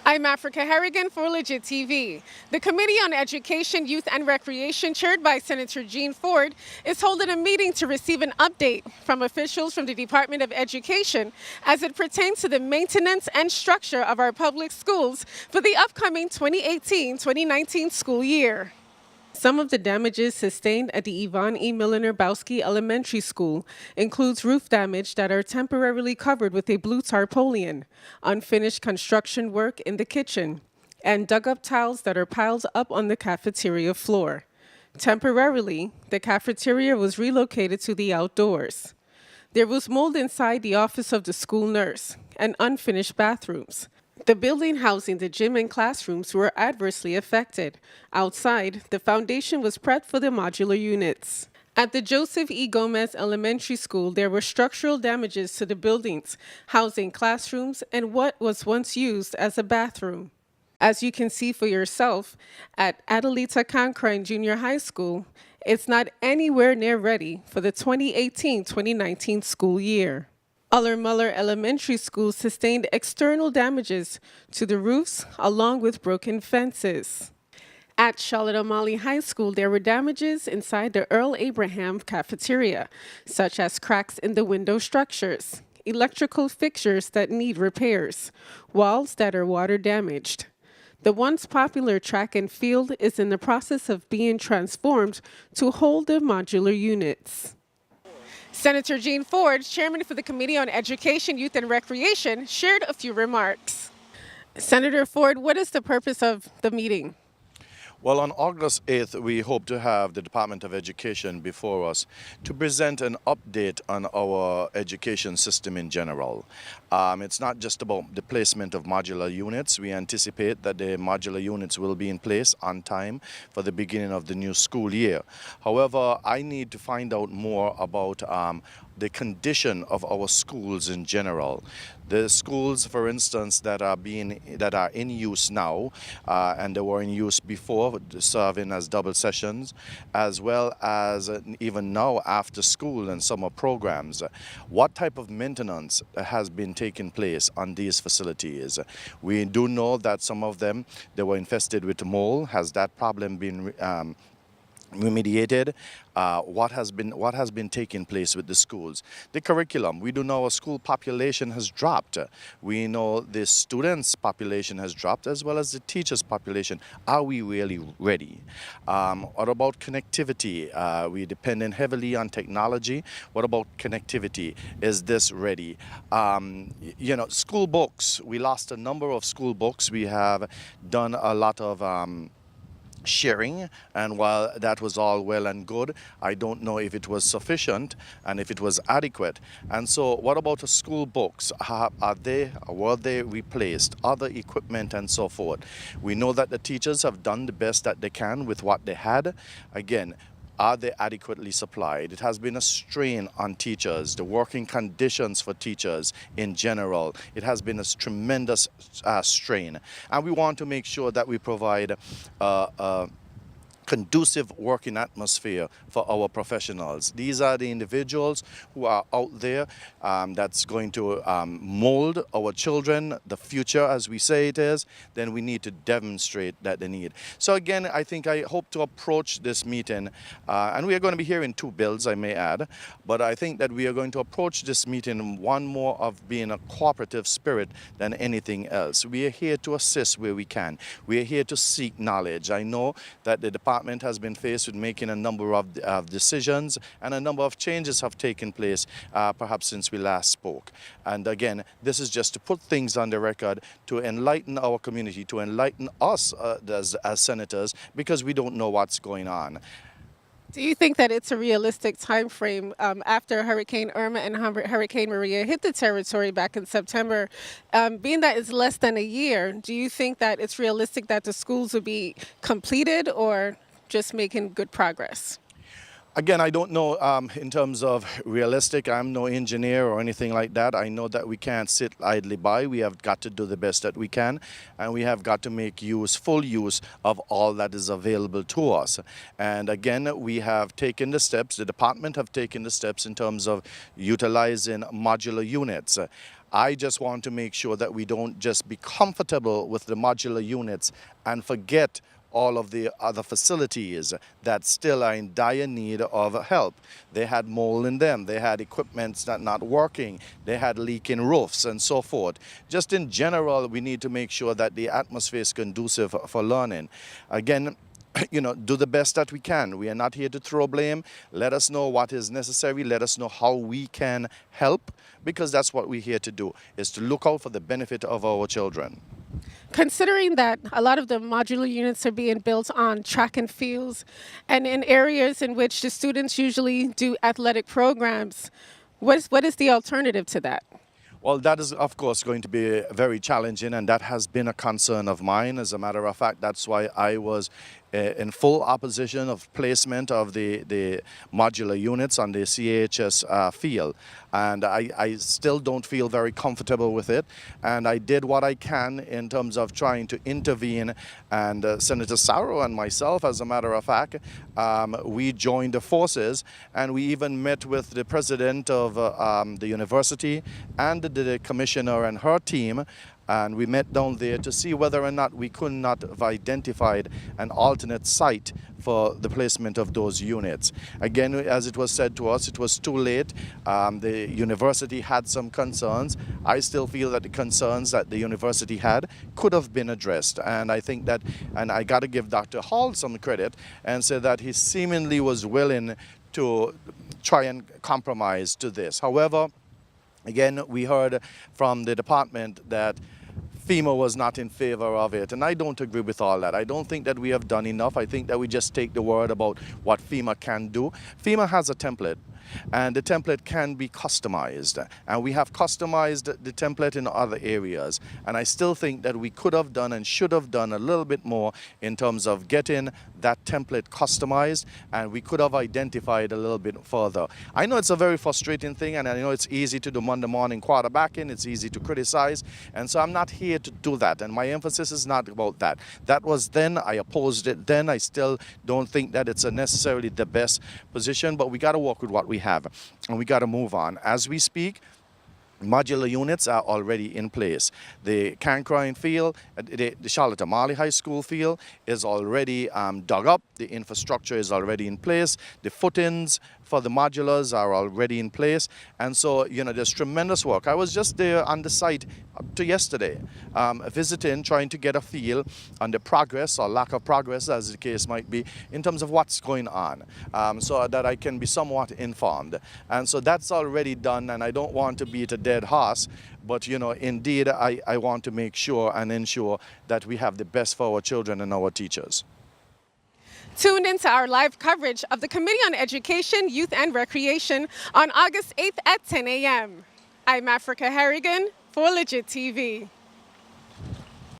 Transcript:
I'm Africa Harrigan for Legit TV. The Committee on Education, Youth and Recreation, chaired by Senator Jean Ford, is holding a meeting to receive an update from officials from the Department of Education as it pertains to the maintenance and structure of our public schools for the upcoming 2018-2019 school year. Some of the damages sustained at the Yvonne E. Milliner-Bowski Elementary School includes roof damage that are temporarily covered with a blue tarpaulin, unfinished construction work in the kitchen, and dug-up tiles that are piled up on the cafeteria floor. Temporarily, the cafeteria was relocated to the outdoors. There was mold inside the office of the school nurse and unfinished bathrooms. The building housing the gym and classrooms were adversely affected. Outside, the foundation was prepped for the modular units. At the Joseph E. Gomez Elementary School, there were structural damages to the buildings, housing classrooms and what was once used as a bathroom. As you can see for yourself, at Adelita Cancrine Junior High School, it's not anywhere near ready for the 2018-2019 school year. Muller Elementary School sustained external damages to the roofs along with broken fences. At Charlotte O'Malley High School, there were damages inside the Earl Abraham cafeteria, such as cracks in the window structures, electrical fixtures that need repairs, walls that are water damaged. The once popular track and field is in the process of being transformed to hold the modular units. Senator Jean Ford, chairman for the Committee on Education, Youth and Recreation, shared a few remarks. Senator Ford, what is the purpose of the meeting? Well, on August 8th, we hope to have the Department of Education before us to present an update on our education system in general. It's not just about the placement of modular units. We anticipate that the modular units will be in place on time for the beginning of the new school year. However, I need to find out more about the condition of our schools in general. The schools, for instance, that are in use now, and they were in use before, serving as double sessions, as well as even now after school and summer programs. What type of maintenance has been taking place on these facilities? We do know that some of them, they were infested with mold. Has that problem been remediated? What has been taking place with the schools? The curriculum, we do know our school population has dropped. We know the students' population has dropped as well as the teachers' population. Are we really ready? What about connectivity? We're depending heavily on technology. What about connectivity? Is this ready? School books, we lost a number of school books. We have done a lot of sharing, and while that was all well and good, I don't know if it was sufficient and if it was adequate. And so what about the school books? Were they replaced? Other equipment and so forth. We know that the teachers have done the best that they can with what they had. Again, are they adequately supplied? It has been a strain on teachers, the working conditions for teachers in general. It has been a tremendous strain. And we want to make sure that we provide conducive working atmosphere for our professionals. These are the individuals who are out there that's going to mold our children, the future as we say it is. Then we need to demonstrate that they need. So again, I hope to approach this meeting, and we are going to be hearing two bills, I may add, but I think that we are going to approach this meeting one more of being a cooperative spirit than anything else. We are here to assist where we can. We are here to seek knowledge. I know that the department has been faced with making a number of decisions, and a number of changes have taken place perhaps since we last spoke. And again, this is just to put things on the record, to enlighten our community, to enlighten us as senators, because we don't know what's going on. Do you think that it's a realistic time frame after Hurricane Irma and Hurricane Maria hit the territory back in September, being that it's less than a year, do you think that it's realistic that the schools will be completed or just making good progress? Again, I don't know in terms of realistic. I'm no engineer or anything like that. I know that we can't sit idly by. We have got to do the best that we can, and we have got to make full use of all that is available to us. And again, we have taken the steps, the department have taken the steps in terms of utilizing modular units. I just want to make sure that we don't just be comfortable with the modular units and forget all of the other facilities that still are in dire need of help. They had mold in them, they had equipment that not working, they had leaking roofs and so forth. Just in general, we need to make sure that the atmosphere is conducive for learning. Again, do the best that we can. We are not here to throw blame. Let us know what is necessary. Let us know how we can help, because that's what we're here to do, is to look out for the benefit of our children. Considering that a lot of the modular units are being built on track and fields and in areas in which the students usually do athletic programs, what is the alternative to that? Well, that is, of course, going to be very challenging, and that has been a concern of mine. As a matter of fact, that's why I was in full opposition of placement of the modular units on the CHS field. And I still don't feel very comfortable with it. And I did what I can in terms of trying to intervene. And Senator Sarro and myself, as a matter of fact, we joined the forces, and we even met with the president of the university and the commissioner and her team. And we met down there to see whether or not we could not have identified an alternate site for the placement of those units. Again, as it was said to us, it was too late. The university had some concerns. I still feel that the concerns that the university had could have been addressed. And I think that, and I got to give Dr. Hall some credit and say that he seemingly was willing to try and compromise to this. However, again, we heard from the department that FEMA was not in favor of it, and I don't agree with all that. I don't think that we have done enough. I think that we just take the word about what FEMA can do. FEMA has a template, and the template can be customized, and we have customized the template in other areas, and I still think that we could have done and should have done a little bit more in terms of getting that template customized, and we could have identified a little bit further. I know it's a very frustrating thing, and I know it's easy to do Monday morning quarterbacking, it's easy to criticize, and so I'm not here to do that, and my emphasis is not about that. That was then, I opposed it then. I still don't think that it's necessarily the best position, but we got to work with what we have, and we got to move on. As we speak, modular units are already in place. The Cancroyne field, the Charlotte Amalie High School field is already dug up. The infrastructure is already in place. The footings for the modulars are already in place. And so, there's tremendous work. I was just there on the site up to yesterday, visiting, trying to get a feel on the progress or lack of progress, as the case might be, in terms of what's going on, so that I can be somewhat informed. And so that's already done, and I don't want to beat a dead horse, but, indeed, I want to make sure and ensure that we have the best for our children and our teachers. Tune into our live coverage of the Committee on Education, Youth and Recreation on August 8th at 10 a.m. I'm Africa Harrigan for Legit TV.